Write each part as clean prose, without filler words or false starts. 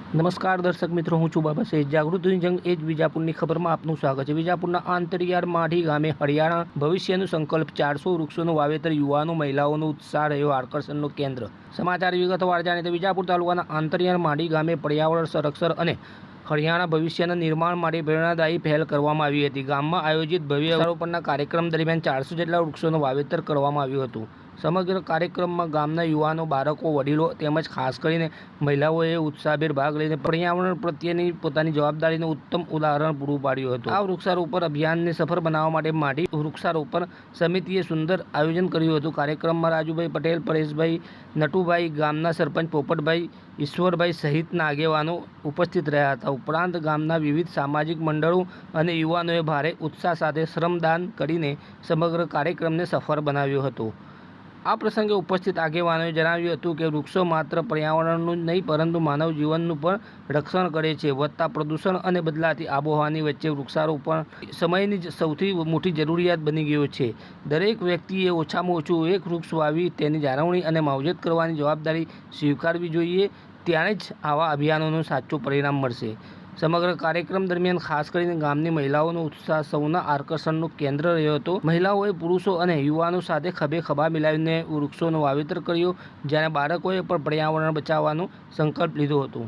નમસ્કાર દર્શક મિત્રો, હું છું બાબા સૈયદ. જાગૃતિની જંગ એ જ વિજાપુરની ખબરમાં આપનું સ્વાગત છે. વિજાપુરના આંતરિયાળ માઢી ગામે હરિયાણા ભવિષ્યનું સંકલ્પ 400 વૃક્ષોનું વાવેતર, યુવાનો મહિલાઓનો ઉત્સાહ રહ્યો આકર્ષણનું કેન્દ્ર. સમાચાર વિગતવાર જાણીએ તો વિજાપુર તાલુકાના આંતરિયાળ માઢી ગામે પર્યાવરણ સંરક્ષણ અને હરિયાણા ભવિષ્યના નિર્માણ માટે પ્રેરણાદાયી પહેલ કરવામાં આવી હતી. ગામમાં આયોજિત ભવ્ય વૃક્ષારોપણના કાર્યક્રમ દરમિયાન 400 જેટલા વૃક્ષોનું વાવેતર કરવામાં આવ્યું હતું. સમગ્ર કાર્યક્રમમાં ગામના યુવાનો, બાળકો, વડીલો તેમજ ખાસ કરીને મહિલાઓએ ઉત્સાહભેર ભાગ લઈને પર્યાવરણ પ્રત્યેની પોતાની જવાબદારીનું ઉત્તમ ઉદાહરણ પૂરું પાડ્યું હતું. આ વૃક્ષારોપણ અભિયાનને સફળ બનાવવા માટે માઢી વૃક્ષારોપણ સમિતિએ સુંદર આયોજન કર્યું હતું. કાર્યક્રમમાં રાજુભાઈ પટેલ, પરેશભાઈ, નટુભાઈ, ગામના સરપંચ પોપટભાઈ, ઈશ્વરભાઈ સહિતના આગેવાનો ઉપસ્થિત રહ્યા હતા. ઉપરાંત ગામના વિવિધ સામાજિક મંડળો અને યુવાનોએ ભારે ઉત્સાહ સાથે શ્રમદાન કરીને સમગ્ર કાર્યક્રમને સફળ બનાવ્યો હતો. આ પ્રસંગે ઉપસ્થિત આગેવાનોએ જણાવ્યું હતું કે વૃક્ષો માત્ર પર્યાવરણનું જ નહીં પરંતુ માનવ જીવનનું પણ રક્ષણ કરે છે. વધતા પ્રદૂષણ અને બદલાતી આબોહવાની વચ્ચે વૃક્ષારોપણ સમયની સૌથી મોટી જરૂરિયાત બની ગયો છે. દરેક વ્યક્તિએ ઓછામાં ઓછું એક વૃક્ષ વાવી તેની જાળવણી અને માવજત કરવાની જવાબદારી સ્વીકારવી જોઈએ. ત્યારે જ આવા અભિયાનોનું સાચું પરિણામ મળશે. સમગ્ર કાર્યક્રમ દરમિયાન ખાસ કરીને ગામની મહિલાઓનો ઉત્સાહ સૌના આકર્ષણનું કેન્દ્ર રહ્યો હતો. મહિલાઓએ પુરુષો અને યુવાનો સાથે ખભે ખભા મિલાવીને વૃક્ષોનું વાવેતર કર્યું, જ્યારે બાળકોએ પણ પર્યાવરણ બચાવવાનો સંકલ્પ લીધો હતો.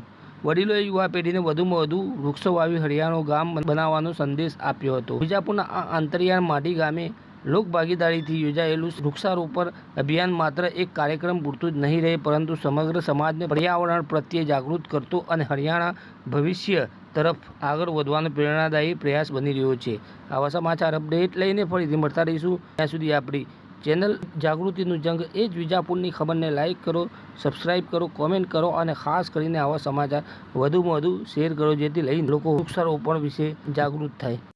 વડીલોએ યુવા પેઢીને વધુમાં વધુ વૃક્ષો વાવી હરિયાળું ગામ બનાવવાનો સંદેશ આપ્યો હતો. વિજાપુરના આ આંતરિયાળ માઢી ગામે લોકભાગીદારીથી યોજાયેલું વૃક્ષારોપણ અભિયાન માત્ર એક કાર્યક્રમ પૂરતું જ નહીં રહે પરંતુ સમગ્ર સમાજને પર્યાવરણ પ્રત્યે જાગૃત કરતો અને હરિયાણા ભવિષ્ય તરફ આગળ વધવાનો પ્રેરણાદાયી પ્રયાસ બની રહ્યો છે. આવા સમાચાર અપડેટ લઈને ફરીથી મળતા રહીશું. ત્યાં સુધી આપણી ચેનલ જાગૃતિનું જંગ એ જ વિજાપુરની ખબરને લાઇક કરો, સબસ્ક્રાઈબ કરો, કોમેન્ટ કરો અને ખાસ કરીને આવા સમાચાર વધુમાં વધુ શેર કરો, જેથી લઈને લોકો વૃક્ષારોપણ વિશે જાગૃત થાય.